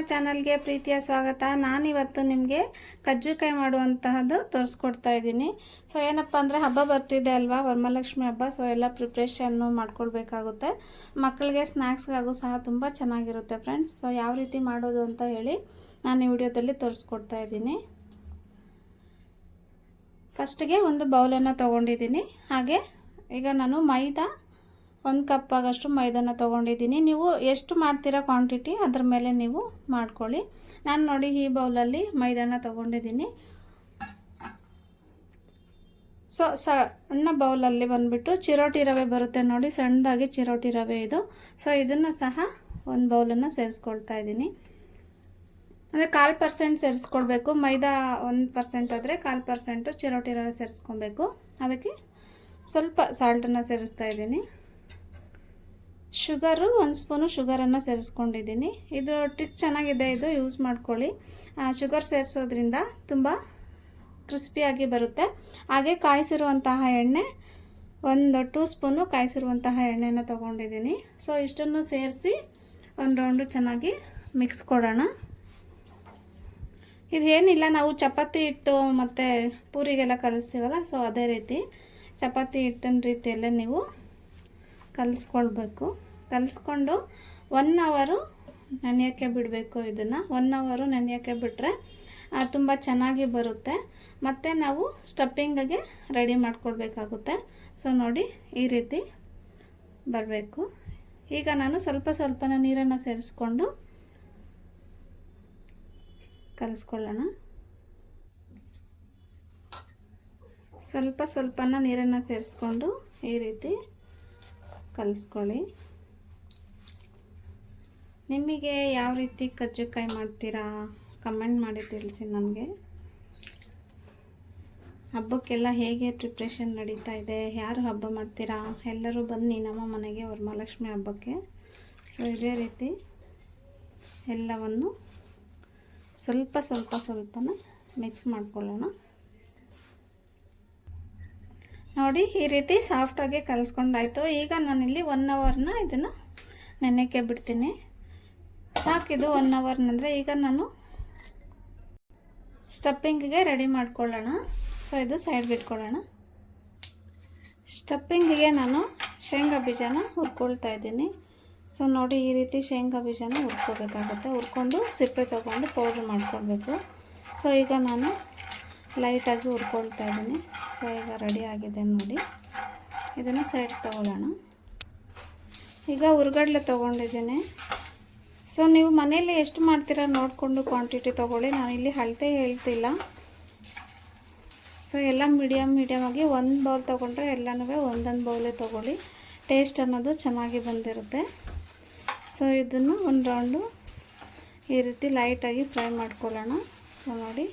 ಚಾನಲ್ಗೆ ಪ್ರೀತಿಯ ಸ್ವಾಗತ. ನಾನಿವತ್ತು ನಿಮಗೆ ಕಜ್ಜಿಕಾಯಿ ಮಾಡುವಂತಹದ್ದು ತೋರಿಸ್ಕೊಡ್ತಾ ಇದ್ದೀನಿ. ಸೊ ಏನಪ್ಪ ಅಂದರೆ ಹಬ್ಬ ಬರ್ತಿದೆ ಅಲ್ವಾ, ವರಮಹಾಲಕ್ಷ್ಮಿ ಹಬ್ಬ. ಸೊ ಎಲ್ಲ ಪ್ರಿಪ್ರೇಷನ್ನು ಮಾಡ್ಕೊಳ್ಬೇಕಾಗುತ್ತೆ. ಮಕ್ಕಳಿಗೆ ಸ್ನ್ಯಾಕ್ಸ್ಗಾಗೂ ಸಹ ತುಂಬ ಚೆನ್ನಾಗಿರುತ್ತೆ ಫ್ರೆಂಡ್ಸ್. ಸೊ ಯಾವ ರೀತಿ ಮಾಡೋದು ಅಂತ ಹೇಳಿ ನಾನು ಈ ವಿಡಿಯೋದಲ್ಲಿ ತೋರಿಸ್ಕೊಡ್ತಾ ಇದ್ದೀನಿ. ಫಸ್ಟಿಗೆ ಒಂದು ಬೌಲನ್ನು ತೊಗೊಂಡಿದ್ದೀನಿ. ಹಾಗೆ ಈಗ ನಾನು ಮೈದಾ 1 ಕಪ್ ಆಗಷ್ಟು ಮೈದಾನ ತೊಗೊಂಡಿದ್ದೀನಿ. ನೀವು ಎಷ್ಟು ಮಾಡ್ತೀರಾ ಕ್ವಾಂಟಿಟಿ ಅದ್ರ ಮೇಲೆ ನೀವು ಮಾಡ್ಕೊಳ್ಳಿ. ನಾನು ನೋಡಿ ಈ ಬೌಲಲ್ಲಿ ಮೈದಾನ ತೊಗೊಂಡಿದ್ದೀನಿ. ಸೊ ಸಣ್ಣ ಬೌಲಲ್ಲಿ ಬಂದುಬಿಟ್ಟು ಚಿರೋಟಿ ರವೆ ಬರುತ್ತೆ ನೋಡಿ, ಸಣ್ಣದಾಗಿ ಚಿರೋಟಿ ರವೆ ಇದು. ಸೊ ಇದನ್ನು ಸಹ ಒಂದು ಬೌಲನ್ನು ಸೇರಿಸ್ಕೊಳ್ತಾ ಇದ್ದೀನಿ. ಅಂದರೆ 1/4% ಸೇರಿಸ್ಕೊಳ್ಬೇಕು. ಮೈದಾ 1% ಆದರೆ 1/4% ಚಿರೋಟಿ ರವೆ ಸೇರಿಸ್ಕೊಬೇಕು. ಅದಕ್ಕೆ ಸ್ವಲ್ಪ ಸಾಲ್ಟನ್ನು ಸೇರಿಸ್ತಾ ಇದ್ದೀನಿ. ಶುಗರು 1 ಸ್ಪೂನು ಶುಗರನ್ನು ಸೇರಿಸ್ಕೊಂಡಿದ್ದೀನಿ. ಇದು ಟ್ರಿಕ್ ಚೆನ್ನಾಗಿದೆ, ಇದು ಯೂಸ್ ಮಾಡ್ಕೊಳ್ಳಿ. ಶುಗರ್ ಸೇರಿಸೋದ್ರಿಂದ ತುಂಬ ಕ್ರಿಸ್ಪಿಯಾಗಿ ಬರುತ್ತೆ. ಹಾಗೆ ಕಾಯಿಸಿರುವಂತಹ ಎಣ್ಣೆ 2 ಸ್ಪೂನು ಕಾಯಿಸಿರುವಂತಹ ಎಣ್ಣೆನ ತೊಗೊಂಡಿದ್ದೀನಿ. ಸೊ ಇಷ್ಟನ್ನು ಸೇರಿಸಿ ಒಂದು ರೌಂಡು ಚೆನ್ನಾಗಿ ಮಿಕ್ಸ್ ಕೊಡೋಣ. ಇದೇನಿಲ್ಲ, ನಾವು ಚಪಾತಿ ಹಿಟ್ಟು ಮತ್ತು ಪೂರಿಗೆಲ್ಲ ಕಲಿಸ್ತೀವಲ್ಲ, ಸೊ ಅದೇ ರೀತಿ ಚಪಾತಿ ಹಿಟ್ಟಿನ ರೀತಿಯಲ್ಲೇ ನೀವು ಕಲಿಸ್ಕೊಳ್ಬೇಕು. ಕಲಿಸ್ಕೊಂಡು 1 ಅವರು ನೆನೆಯೋಕ್ಕೆ ಬಿಡಬೇಕು. ಇದನ್ನು 1 ಅವರು ನೆನೆಯೋಕ್ಕೆ ಬಿಟ್ಟರೆ ತುಂಬ ಚೆನ್ನಾಗಿ ಬರುತ್ತೆ. ಮತ್ತು ನಾವು ಸ್ಟಫಿಂಗಿಗೆ ರೆಡಿ ಮಾಡ್ಕೊಳ್ಬೇಕಾಗುತ್ತೆ. ಸೊ ನೋಡಿ ಈ ರೀತಿ ಬರಬೇಕು. ಈಗ ನಾನು ಸ್ವಲ್ಪನ ನೀರನ್ನು ಸೇರಿಸ್ಕೊಂಡು ಕಲಿಸ್ಕೊಳ್ಳೋಣ. ಸ್ವಲ್ಪನ ನೀರನ್ನು ಸೇರಿಸ್ಕೊಂಡು ಈ ರೀತಿ ಕಲಿಸ್ಕೊಳ್ಳಿ. ನಿಮಗೆ ಯಾವ ರೀತಿ ಕಜ್ಜಿಕಾಯಿ ಮಾಡ್ತೀರಾ ಕಮೆಂಟ್ ಮಾಡಿ ತಿಳಿಸಿ ನನಗೆ. ಹಬ್ಬಕ್ಕೆಲ್ಲ ಹೇಗೆ ಪ್ರಿಪ್ರೇಷನ್ ನಡೀತಾ ಇದೆ, ಯಾರು ಹಬ್ಬ ಮಾಡ್ತೀರಾ, ಎಲ್ಲರೂ ಬನ್ನಿ ನಮ್ಮ ಮನೆಗೆ ವರಮಹಾಲಕ್ಷ್ಮಿ ಹಬ್ಬಕ್ಕೆ. ಸೊ ಇದೇ ರೀತಿ ಎಲ್ಲವನ್ನು ಸ್ವಲ್ಪನ ಮಿಕ್ಸ್ ಮಾಡ್ಕೊಳ್ಳೋಣ. ನೋಡಿ ಈ ರೀತಿ ಸಾಫ್ಟಾಗಿ ಕಲಿಸ್ಕೊಂಡಾಯಿತು. ಈಗ ನಾನಿಲ್ಲಿ 1 ಅವರ್ನ ಇದನ್ನು ನೆನೆಯೋಕ್ಕೆ ಬಿಡ್ತೀನಿ. ಸಾಕಿದು 1 ಅವರ್ನಂದರೆ ಈಗ ನಾನು ಸ್ಟಫಿಂಗಿಗೆ ರೆಡಿ ಮಾಡ್ಕೊಳ್ಳೋಣ. ಸೊ ಇದು ಸೈಡ್ಗೆ ಇಟ್ಕೊಳ್ಳೋಣ. ಸ್ಟಫಿಂಗಿಗೆ ನಾನು ಶೇಂಗಾ ಬೀಜನ ಹುರ್ಕೊಳ್ತಾ ಇದ್ದೀನಿ. ಸೊ ನೋಡಿ ಈ ರೀತಿ ಶೇಂಗಾ ಬೀಜನ ಹುರ್ಕೋಬೇಕಾಗುತ್ತೆ. ಹುರ್ಕೊಂಡು ಸಿಪ್ಪೆ ತೊಗೊಂಡು ಪೌಡ್ರ್ ಮಾಡ್ಕೊಳ್ಬೇಕು. ಸೊ ಈಗ ನಾನು ಲೈಟಾಗಿ ಹುರ್ಕೊಳ್ತಾ ಇದ್ದೀನಿ. ಸೊ ಈಗ ರೆಡಿ ಆಗಿದೆ ನೋಡಿ. ಇದನ್ನು ಸೈಡ್ ತೊಗೊಳ್ಳೋಣ. ಈಗ ಹುರ್ಗಡ್ಲೆ ತೊಗೊಂಡಿದ್ದೀನಿ. ಸೊ ನೀವು ಮನೇಲಿ ಎಷ್ಟು ಮಾಡ್ತೀರಾ ನೋಡಿಕೊಂಡು ಕ್ವಾಂಟಿಟಿ ತೊಗೊಳ್ಳಿ. ನಾನಿಲ್ಲಿ ಅಳತೆ ಹೇಳ್ತಿಲ್ಲ. ಸೊ ಎಲ್ಲ ಮೀಡಿಯಮಾಗಿ 1 ಬೌಲ್ ತೊಗೊಂಡ್ರೆ ಎಲ್ಲನೂ 1 ಬೌಲೇ ತೊಗೊಳ್ಳಿ. ಟೇಸ್ಟ್ ಅನ್ನೋದು ಚೆನ್ನಾಗಿ ಬಂದಿರುತ್ತೆ. ಸೊ ಇದನ್ನು 1 ರೌಂಡು ಈ ರೀತಿ ಲೈಟಾಗಿ ಫ್ರೈ ಮಾಡ್ಕೊಳ್ಳೋಣ. ಸೊ ನೋಡಿ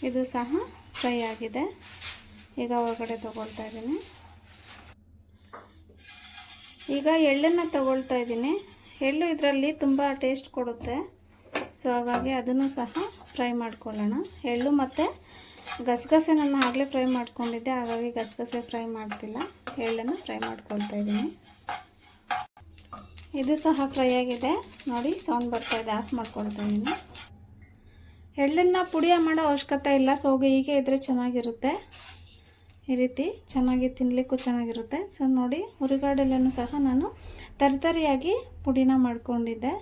ಇದು ಸಹ ಫ್ರೈ ಆಗಿದೆ. ಈಗ ಹೊರಗಡೆ ತೊಗೊಳ್ತಾ ಇದ್ದೀನಿ. ಈಗ ಎಳ್ಳನ್ನು ತೊಗೊಳ್ತಾ ಇದ್ದೀನಿ. ಎಳ್ಳು ಇದರಲ್ಲಿ ತುಂಬ ಟೇಸ್ಟ್ ಕೊಡುತ್ತೆ. ಸೊ ಹಾಗಾಗಿ ಅದನ್ನು ಸಹ ಫ್ರೈ ಮಾಡ್ಕೊಳ್ಳೋಣ. ಎಳ್ಳು ಮತ್ತು ಗಸಗಸೆ ನಾನು ಆಗಲೇ ಫ್ರೈ ಮಾಡ್ಕೊಂಡಿದ್ದೆ, ಹಾಗಾಗಿ ಗಸಗಸೆ ಫ್ರೈ ಮಾಡ್ತಿಲ್ಲ, ಎಳ್ಳನ್ನು ಫ್ರೈ ಮಾಡ್ಕೊಳ್ತಾ ಇದ್ದೀನಿ. ಇದು ಸಹ ಫ್ರೈ ಆಗಿದೆ ನೋಡಿ, ಸೌಂಡ್ ಬರ್ತಾ ಇದೆ, ಆಫ್ ಮಾಡ್ಕೊಳ್ತಾ ಇದ್ದೀನಿ. ಎಳ್ಳನ್ನು ಪುಡಿ ಮಾಡೋ ಅವಶ್ಯಕತೆ ಇಲ್ಲ. ಸೊ ಹೀಗೆ ಇದ್ದರೆ ಚೆನ್ನಾಗಿರುತ್ತೆ. ಈ ರೀತಿ ಚೆನ್ನಾಗಿ ತಿನ್ನಲಿಕ್ಕೂ ಚೆನ್ನಾಗಿರುತ್ತೆ. ಸೊ ನೋಡಿ ಹುರಿಗಡಲೆನೂ ಸಹ ನಾನು ತರಿಯಾಗಿ ಪುಡಿನ ಮಾಡ್ಕೊಂಡಿದ್ದೆ.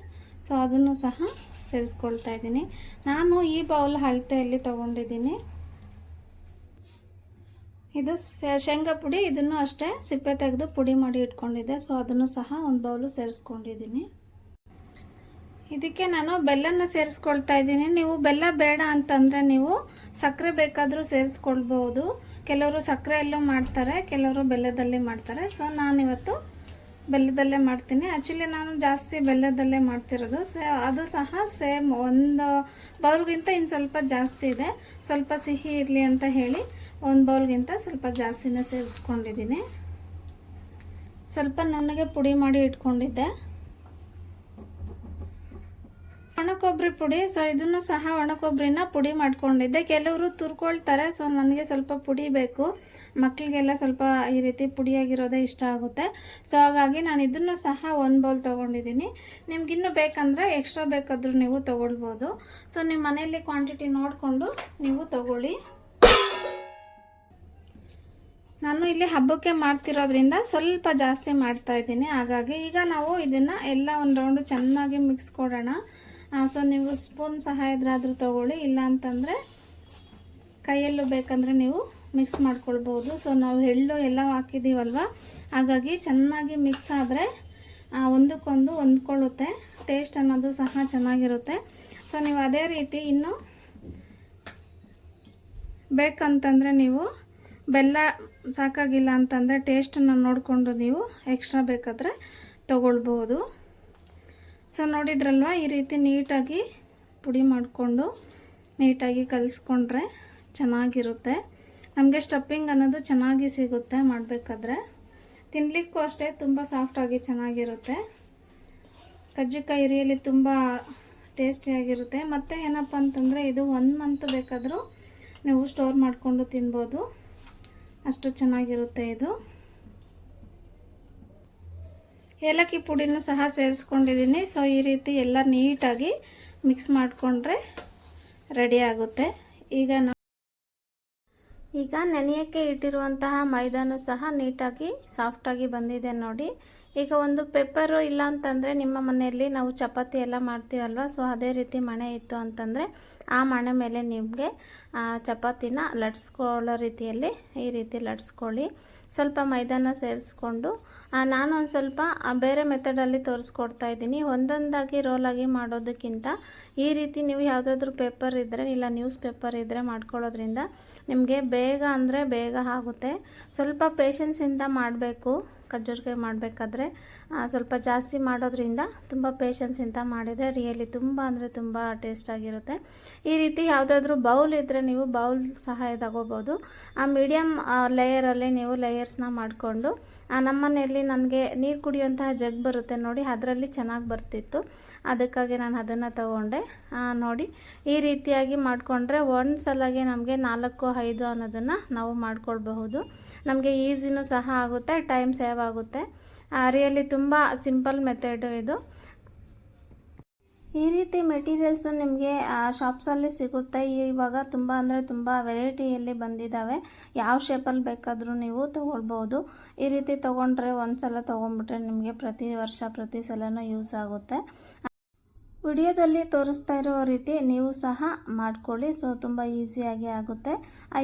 ಸೊ ಅದನ್ನು ಸಹ ಸೇರಿಸ್ಕೊಳ್ತಾ ಇದ್ದೀನಿ. ನಾನು ಈ ಬೌಲ್ ಅಳತೆಯಲ್ಲಿ ತೊಗೊಂಡಿದ್ದೀನಿ. ಇದು ಶೇಂಗಾ ಪುಡಿ, ಇದನ್ನು ಅಷ್ಟೇ ಸಿಪ್ಪೆ ತೆಗೆದು ಪುಡಿ ಮಾಡಿ ಇಟ್ಕೊಂಡಿದ್ದೆ. ಸೊ ಅದನ್ನು ಸಹ 1 ಬೌಲು ಸೇರಿಸ್ಕೊಂಡಿದ್ದೀನಿ. ಇದಕ್ಕೆ ನಾನು ಬೆಲ್ಲನ ಸೇರಿಸ್ಕೊಳ್ತಾ ಇದ್ದೀನಿ. ನೀವು ಬೆಲ್ಲ ಬೇಡ ಅಂತಂದರೆ ನೀವು ಸಕ್ಕರೆ ಬೇಕಾದರೂ ಸೇರಿಸ್ಕೊಳ್ಬೋದು. ಕೆಲವರು ಸಕ್ಕರೆಯಲ್ಲೂ ಮಾಡ್ತಾರೆ, ಕೆಲವರು ಬೆಲ್ಲದಲ್ಲೇ ಮಾಡ್ತಾರೆ. ಸೊ ನಾನಿವತ್ತು ಬೆಲ್ಲದಲ್ಲೇ ಮಾಡ್ತೀನಿ. ಆ್ಯಕ್ಚುಲಿ ನಾನು ಜಾಸ್ತಿ ಬೆಲ್ಲದಲ್ಲೇ ಮಾಡ್ತಿರೋದು. ಸೊ ಅದು ಸಹ ಸೇಮ್ 1 ಬೌಲ್ಗಿಂತ ಇನ್ನು ಸ್ವಲ್ಪ ಜಾಸ್ತಿ ಇದೆ. ಸ್ವಲ್ಪ ಸಿಹಿ ಇರಲಿ ಅಂತ ಹೇಳಿ 1 ಬೌಲ್ಗಿಂತ ಸ್ವಲ್ಪ ಜಾಸ್ತಿನೇ ಸೇರಿಸ್ಕೊಂಡಿದ್ದೀನಿ. ಸ್ವಲ್ಪ ನುಣ್ಣಗೆ ಪುಡಿ ಮಾಡಿ ಇಟ್ಕೊಂಡಿದ್ದೆ. ಒಣಕೊಬ್ಬರಿ ಪುಡಿ. ಸೊ ಇದನ್ನು ಸಹ ಒಣಕೊಬ್ಬರಿನ ಪುಡಿ ಮಾಡ್ಕೊಂಡಿದ್ದೆ. ಕೆಲವರು ತುರ್ಕೊಳ್ತಾರೆ, ಸೊ ನನಗೆ ಸ್ವಲ್ಪ ಪುಡಿ ಬೇಕು. ಮಕ್ಕಳಿಗೆಲ್ಲ ಸ್ವಲ್ಪ ಈ ರೀತಿ ಪುಡಿಯಾಗಿರೋದೇ ಇಷ್ಟ ಆಗುತ್ತೆ. ಸೊ ಹಾಗಾಗಿ ನಾನು ಇದನ್ನು ಸಹ 1 ಬೌಲ್ ತೊಗೊಂಡಿದ್ದೀನಿ. ನಿಮ್ಗಿನ್ನೂ ಬೇಕಂದರೆ ಎಕ್ಸ್ಟ್ರಾ ಬೇಕಾದರೂ ನೀವು ತೊಗೊಳ್ಬೋದು. ಸೊ ನಿಮ್ಮ ಮನೆಯಲ್ಲಿ ಕ್ವಾಂಟಿಟಿ ನೋಡಿಕೊಂಡು ನೀವು ತೊಗೊಳ್ಳಿ. ನಾನು ಇಲ್ಲಿ ಹಬ್ಬಕ್ಕೆ ಮಾಡ್ತಿರೋದ್ರಿಂದ ಸ್ವಲ್ಪ ಜಾಸ್ತಿ ಮಾಡ್ತಾಯಿದ್ದೀನಿ. ಹಾಗಾಗಿ ಈಗ ನಾವು ಇದನ್ನು ಎಲ್ಲ ಒಂದು ರೌಂಡು ಚೆನ್ನಾಗಿ ಮಿಕ್ಸ್ ಕೊಡೋಣ. ಸೊ ನೀವು ಸ್ಪೂನ್ ಸಹಾಯದ್ರಾದರೂ ತೊಗೊಳ್ಳಿ, ಇಲ್ಲ ಅಂತಂದರೆ ಕೈಯಲ್ಲೂ ಬೇಕಂದರೆ ನೀವು ಮಿಕ್ಸ್ ಮಾಡ್ಕೊಳ್ಬೋದು. ಸೊ ನಾವು ಎಳ್ಳು ಎಲ್ಲ ಹಾಕಿದ್ದೀವಲ್ವ, ಹಾಗಾಗಿ ಚೆನ್ನಾಗಿ ಮಿಕ್ಸ್ ಆದರೆ ಒಂದಕ್ಕೊಂದು ಹೊಂದ್ಕೊಳ್ಳುತ್ತೆ. ಟೇಸ್ಟ್ ಅನ್ನೋದು ಸಹ ಚೆನ್ನಾಗಿರುತ್ತೆ. ಸೊ ನೀವು ಅದೇ ರೀತಿ ಇನ್ನು ಬೇಕಂತಂದರೆ ನೀವು ಬೆಲ್ಲ ಸಾಕಾಗಿಲ್ಲ ಅಂತಂದರೆ ಟೇಸ್ಟನ್ನು ನೋಡಿಕೊಂಡು ನೀವು ಎಕ್ಸ್ಟ್ರಾ ಬೇಕಾದರೆ ತೊಗೊಳ್ಬೋದು. ಸೊ ನೋಡಿದ್ರಲ್ವ, ಈ ರೀತಿ ನೀಟಾಗಿ ಪುಡಿ ಮಾಡಿಕೊಂಡು ನೀಟಾಗಿ ಕಲಿಸ್ಕೊಂಡ್ರೆ ಚೆನ್ನಾಗಿರುತ್ತೆ. ನಮಗೆ ಸ್ಟಫಿಂಗ್ ಅನ್ನೋದು ಚೆನ್ನಾಗಿ ಸಿಗುತ್ತೆ ಮಾಡಬೇಕಾದ್ರೆ. ತಿನ್ನಲಿಕ್ಕೂ ಅಷ್ಟೇ ತುಂಬ ಸಾಫ್ಟಾಗಿ ಚೆನ್ನಾಗಿರುತ್ತೆ. ಕಜ್ಜಿಕಾಯಿ ರಿಯಲಿ ತುಂಬ ಟೇಸ್ಟಿಯಾಗಿರುತ್ತೆ. ಮತ್ತು ಏನಪ್ಪ ಅಂತಂದರೆ ಇದು 1 ಮಂತ್ ಬೇಕಾದರೂ ನೀವು ಸ್ಟೋರ್ ಮಾಡಿಕೊಂಡು ತಿನ್ಬೋದು, ಅಷ್ಟು ಚೆನ್ನಾಗಿರುತ್ತೆ ಇದು. ಏಲಕ್ಕಿ ಪುಡಿನೂ ಸಹ ಸೇರಿಸ್ಕೊಂಡಿದ್ದೀನಿ. ಸೊ ಈ ರೀತಿ ಎಲ್ಲ ನೀಟಾಗಿ ಮಿಕ್ಸ್ ಮಾಡಿಕೊಂಡ್ರೆ ರೆಡಿ ಆಗುತ್ತೆ. ಈಗ ನೆನೆಯೋಕ್ಕೆ ಇಟ್ಟಿರುವಂತಹ ಮೈದಾನು ಸಹ ನೀಟಾಗಿ ಸಾಫ್ಟಾಗಿ ಬಂದಿದೆ ನೋಡಿ. ಈಗ ಒಂದು ಪೆಪ್ಪರು ಇಲ್ಲ ಅಂತಂದರೆ ನಿಮ್ಮ ಮನೆಯಲ್ಲಿ ನಾವು ಚಪಾತಿ ಎಲ್ಲ ಮಾಡ್ತೀವಲ್ವ, ಸೊ ಅದೇ ರೀತಿ ಮಣೆ ಇತ್ತು ಅಂತಂದರೆ ಆ ಮಣೆ ಮೇಲೆ ನಿಮಗೆ ಚಪಾತಿನ ಲಟ್ಸ್ಕೊಳ್ಳೋ ರೀತಿಯಲ್ಲಿ ಈ ರೀತಿ ಲಟ್ಸ್ಕೊಳ್ಳಿ. ಸ್ವಲ್ಪ ಮೈದಾನ ಸೇರಿಸ್ಕೊಂಡು ನಾನು ಒಂದು ಸ್ವಲ್ಪ ಬೇರೆ ಮೆಥಡಲ್ಲಿ ತೋರಿಸ್ಕೊಡ್ತಾ ಇದ್ದೀನಿ. ಒಂದೊಂದಾಗಿ ರೋಲಾಗಿ ಮಾಡೋದಕ್ಕಿಂತ ಈ ರೀತಿ ನೀವು ಯಾವುದಾದ್ರೂ ಪೇಪರ್ ಇದ್ದರೆ ಇಲ್ಲ ನ್ಯೂಸ್ ಪೇಪರ್ ಇದ್ದರೆ ಮಾಡ್ಕೊಳ್ಳೋದ್ರಿಂದ ನಿಮಗೆ ಬೇಗ ಅಂದರೆ ಬೇಗ ಆಗುತ್ತೆ. ಸ್ವಲ್ಪ ಪೇಷನ್ಸಿಂದ ಮಾಡಬೇಕು. ಕಜ್ಜುರ್ಕಾಯಿ ಮಾಡಬೇಕಾದ್ರೆ ಸ್ವಲ್ಪ ಜಾಸ್ತಿ ಮಾಡೋದ್ರಿಂದ ತುಂಬ ಪೇಷನ್ಸಿಂದ ಮಾಡಿದರೆ ರಿಯಲಿ ತುಂಬ ಅಂದರೆ ತುಂಬ ಟೇಸ್ಟಾಗಿರುತ್ತೆ. ಈ ರೀತಿ ಯಾವುದಾದ್ರೂ ಬೌಲ್ ಇದ್ದರೆ ನೀವು ಬೌಲ್ ಸಹಾಯ ತಗೋಬೋದು. ಆ ಮೀಡಿಯಮ್ ಲೇಯರಲ್ಲಿ ನೀವು ಲೇಯರ್ಸ್ನ ಮಾಡಿಕೊಂಡು ನಮ್ಮ ಮನೆಯಲ್ಲಿ ನನಗೆ ನೀರು ಕುಡಿಯುವಂತಹ ಜಗ್ ಬರುತ್ತೆ ನೋಡಿ, ಅದರಲ್ಲಿ ಚೆನ್ನಾಗಿ ಬರ್ತಿತ್ತು. ಅದಕ್ಕಾಗಿ ನಾನು ಅದನ್ನು ತಗೊಂಡೆ. ನೋಡಿ ಈ ರೀತಿಯಾಗಿ ಮಾಡಿಕೊಂಡ್ರೆ ಒಂದು ಸಲಗೆ ನಮಗೆ 4-5 ಅನ್ನೋದನ್ನು ನಾವು ಮಾಡ್ಕೊಳ್ಬಹುದು. ನಮಗೆ ಈಸಿನೂ ಸಹ ಆಗುತ್ತೆ, ಟೈಮ್ ಸೇವ್ ಆಗುತ್ತೆ. ರಿಯಲಿ ತುಂಬ ಸಿಂಪಲ್ ಮೆಥಡು ಇದು. ಈ ರೀತಿ ಮೆಟೀರಿಯಲ್ಸ್ನ ನಿಮಗೆ ಶಾಪ್ಸಲ್ಲಿ ಸಿಗುತ್ತೆ. ಇವಾಗ ತುಂಬ ಅಂದರೆ ತುಂಬ ವೆರೈಟಿಯಲ್ಲಿ ಬಂದಿದ್ದಾವೆ. ಯಾವ ಶೇಪಲ್ಲಿ ಬೇಕಾದರೂ ನೀವು ತೊಗೊಳ್ಬೋದು. ಈ ರೀತಿ ತೊಗೊಂಡ್ರೆ ಒಂದು ಸಲ ತೊಗೊಂಡ್ಬಿಟ್ರೆ ನಿಮಗೆ ಪ್ರತಿ ವರ್ಷ ಪ್ರತಿ ಸಲನೂ ಯೂಸ್ ಆಗುತ್ತೆ. ವಿಡಿಯೋದಲ್ಲಿ ತೋರಿಸ್ತಾ ಇರೋ ರೀತಿ ನೀವು ಸಹ ಮಾಡ್ಕೊಳ್ಳಿ. ಸೊ ತುಂಬ ಈಸಿಯಾಗಿ ಆಗುತ್ತೆ.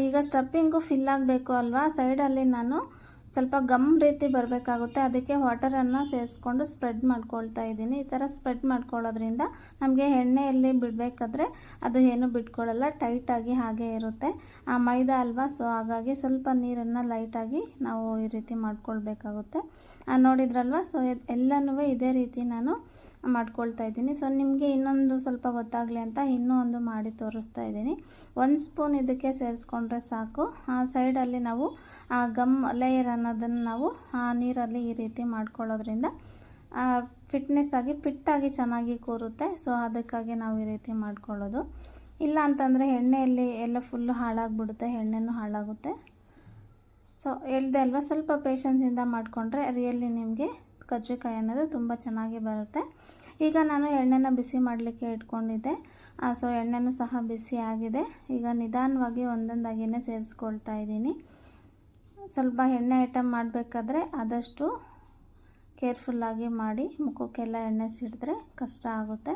ಈಗ ಸ್ಟಫಿಂಗು ಫಿಲ್ ಆಗಬೇಕು ಅಲ್ವಾ, ಸೈಡಲ್ಲಿ ನಾನು ಸ್ವಲ್ಪ ಗಮ್ ರೀತಿ ಬರಬೇಕಾಗುತ್ತೆ. ಅದಕ್ಕೆ ವಾಟರನ್ನು ಸೇರಿಸ್ಕೊಂಡು ಸ್ಪ್ರೆಡ್ ಮಾಡ್ಕೊಳ್ತಾ ಇದ್ದೀನಿ. ಈ ಥರ ಸ್ಪ್ರೆಡ್ ಮಾಡ್ಕೊಳ್ಳೋದ್ರಿಂದ ನಮಗೆ ಎಣ್ಣೆಯಲ್ಲಿ ಬಿಡಬೇಕಾದ್ರೆ ಅದು ಏನು ಬಿಟ್ಕೊಳ್ಳಲ್ಲ, ಟೈಟಾಗಿ ಹಾಗೆ ಇರುತ್ತೆ. ಮೈದಾ ಅಲ್ವಾ, ಸೊ ಹಾಗಾಗಿ ಸ್ವಲ್ಪ ನೀರನ್ನು ಲೈಟಾಗಿ ನಾವು ಈ ರೀತಿ ಮಾಡ್ಕೊಳ್ಬೇಕಾಗುತ್ತೆ. ನೋಡಿದ್ರಲ್ವ, ಸೊ ಎಲ್ಲನೂ ಇದೇ ರೀತಿ ನಾನು ಮಾಡ್ಕೊಳ್ತಾ ಇದ್ದೀನಿ. ಸೊ ನಿಮಗೆ ಇನ್ನೊಂದು ಸ್ವಲ್ಪ ಗೊತ್ತಾಗಲಿ ಅಂತ ಇನ್ನೂ ಒಂದು ಮಾಡಿ ತೋರಿಸ್ತಾ ಇದ್ದೀನಿ. 1 ಸ್ಪೂನ್ ಇದಕ್ಕೆ ಸೇರಿಸ್ಕೊಂಡ್ರೆ ಸಾಕು. ಸೈಡಲ್ಲಿ ನಾವು ಗಮ್ ಲೇಯರ್ ಅನ್ನೋದನ್ನು ನಾವು ನೀರಲ್ಲಿ ಈ ರೀತಿ ಮಾಡ್ಕೊಳ್ಳೋದ್ರಿಂದ ಫಿಟ್ಟಾಗಿ ಚೆನ್ನಾಗಿ ಕೂರುತ್ತೆ. ಸೊ ಅದಕ್ಕಾಗಿ ನಾವು ಈ ರೀತಿ ಮಾಡ್ಕೊಳ್ಳೋದು. ಇಲ್ಲ ಅಂತಂದರೆ ಎಣ್ಣೆಯಲ್ಲಿ ಎಲ್ಲ ಫುಲ್ಲು ಹಾಳಾಗಿಬಿಡುತ್ತೆ, ಎಣ್ಣೆನೂ ಹಾಳಾಗುತ್ತೆ. ಸೊ ಹೇಳ್ದೆ ಅಲ್ವಾ, ಸ್ವಲ್ಪ ಪೇಷನ್ಸಿಂದ ಮಾಡಿಕೊಂಡ್ರೆ ರಿಯಲಿ ನಿಮಗೆ ಕಜ್ಜಿಕಾಯಿ ಅನ್ನೋದು ತುಂಬ ಚೆನ್ನಾಗಿ ಬರುತ್ತೆ. ಈಗ ನಾನು ಎಣ್ಣೆನ ಬಿಸಿ ಮಾಡಲಿಕ್ಕೆ ಇಟ್ಕೊಂಡಿದ್ದೆ. ಸೊ ಎಣ್ಣೆನೂ ಸಹ ಬಿಸಿ ಆಗಿದೆ. ಈಗ ನಿಧಾನವಾಗಿ ಒಂದೊಂದಾಗಿಯೇ ಸೇರಿಸ್ಕೊಳ್ತಾ ಇದ್ದೀನಿ. ಸ್ವಲ್ಪ ಎಣ್ಣೆ ಐಟಮ್ ಮಾಡಬೇಕಾದ್ರೆ ಆದಷ್ಟು ಕೇರ್ಫುಲ್ಲಾಗಿ ಮಾಡಿ, ಮುಖಕ್ಕೆಲ್ಲ ಎಣ್ಣೆ ಸಿಡಿದ್ರೆ ಕಷ್ಟ ಆಗುತ್ತೆ.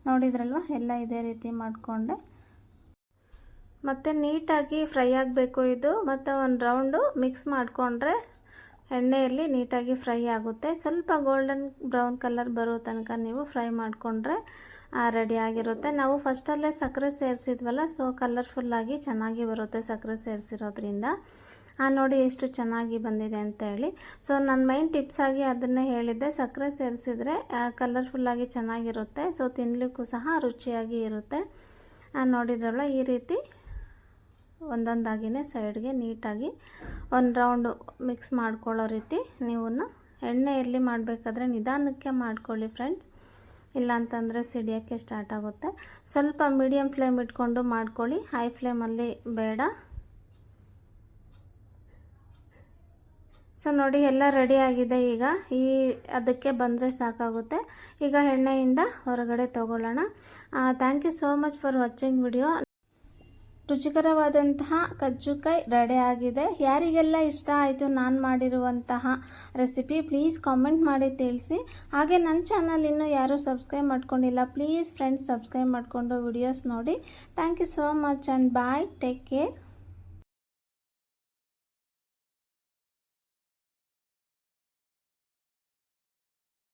ನೋಡಿದ್ರಲ್ವ, ಎಲ್ಲ ಇದೇ ರೀತಿ ಮಾಡಿಕೊಂಡೆ. ಮತ್ತು ನೀಟಾಗಿ ಫ್ರೈ ಆಗಬೇಕು ಇದು. ಮತ್ತು ಒಂದು ರೌಂಡು ಮಿಕ್ಸ್ ಮಾಡಿಕೊಂಡ್ರೆ ಎಣ್ಣೆಯಲ್ಲಿ ನೀಟಾಗಿ ಫ್ರೈ ಆಗುತ್ತೆ. ಸ್ವಲ್ಪ ಗೋಲ್ಡನ್ ಬ್ರೌನ್ ಕಲರ್ ಬರೋ ತನಕ ನೀವು ಫ್ರೈ ಮಾಡಿಕೊಂಡ್ರೆ ರೆಡಿ ಆಗಿರುತ್ತೆ. ನಾವು ಫಸ್ಟಲ್ಲೇ ಸಕ್ಕರೆ ಸೇರಿಸಿದ್ವಲ್ಲ, ಸೊ ಕಲರ್ಫುಲ್ಲಾಗಿ ಚೆನ್ನಾಗಿ ಬರುತ್ತೆ ಸಕ್ಕರೆ ಸೇರಿಸಿರೋದ್ರಿಂದ. ನೋಡಿ ಎಷ್ಟು ಚೆನ್ನಾಗಿ ಬಂದಿದೆ ಅಂತೇಳಿ. ಸೊ ನನ್ನ ಮೈನ್ ಟಿಪ್ಸಾಗಿ ಅದನ್ನೇ ಹೇಳಿದ್ದೆ, ಸಕ್ಕರೆ ಸೇರಿಸಿದ್ರೆ ಕಲರ್ಫುಲ್ಲಾಗಿ ಚೆನ್ನಾಗಿರುತ್ತೆ. ಸೊ ತಿನ್ನಲಿಕ್ಕೂ ಸಹ ರುಚಿಯಾಗಿ ಇರುತ್ತೆ. ನೋಡಿದ್ರಲ್ಲ, ಈ ರೀತಿ ಒಂದೊಂದಾಗಿಯೇ ಸೈಡ್ಗೆ ನೀಟಾಗಿ ಒಂದು ರೌಂಡು ಮಿಕ್ಸ್ ಮಾಡ್ಕೊಳ್ಳೋ ರೀತಿ ನೀವು ಎಣ್ಣೆಯಲ್ಲಿ ಮಾಡಬೇಕಾದ್ರೆ ನಿಧಾನಕ್ಕೆ ಮಾಡ್ಕೊಳ್ಳಿ ಫ್ರೆಂಡ್ಸ್. ಇಲ್ಲಾಂತಂದರೆ ಸಿಡಿಯೋಕ್ಕೆ ಸ್ಟಾರ್ಟ್ ಆಗುತ್ತೆ. ಸ್ವಲ್ಪ ಮೀಡಿಯಮ್ ಫ್ಲೇಮ್ ಇಟ್ಕೊಂಡು ಮಾಡ್ಕೊಳ್ಳಿ, ಹೈ ಫ್ಲೇಮಲ್ಲಿ ಬೇಡ. ಸೊ ನೋಡಿ ಎಲ್ಲ ರೆಡಿ ಆಗಿದೆ. ಈಗ ಅದಕ್ಕೆ ಬಂದರೆ ಸಾಕಾಗುತ್ತೆ. ಈಗ ಎಣ್ಣೆಯಿಂದ ಹೊರಗಡೆ ತಗೊಳ್ಳೋಣ. Thank you so much for watching video. ರುಚಿಕರವಾದಂತಹ ಕಜ್ಜುಕಾಯಿ ರೆಡಿ ಆಗಿದೆ. ಯಾರಿಗೆಲ್ಲ ಇಷ್ಟ ಆಯಿತು ನಾನು ಮಾಡಿರುವಂತಹ ರೆಸಿಪಿ, ಪ್ಲೀಸ್ ಕಾಮೆಂಟ್ ಮಾಡಿ ತಿಳಿಸಿ. ಹಾಗೆ ನನ್ನ ಚಾನಲ್ ಇನ್ನೂ ಯಾರೂ ಸಬ್ಸ್ಕ್ರೈಬ್ ಮಾಡ್ಕೊಂಡಿಲ್ಲ, ಪ್ಲೀಸ್ ಫ್ರೆಂಡ್ಸ್ ಸಬ್ಸ್ಕ್ರೈಬ್ ಮಾಡಿಕೊಂಡು ವಿಡಿಯೋಸ್ ನೋಡಿ. Thank you so much and bye, take care.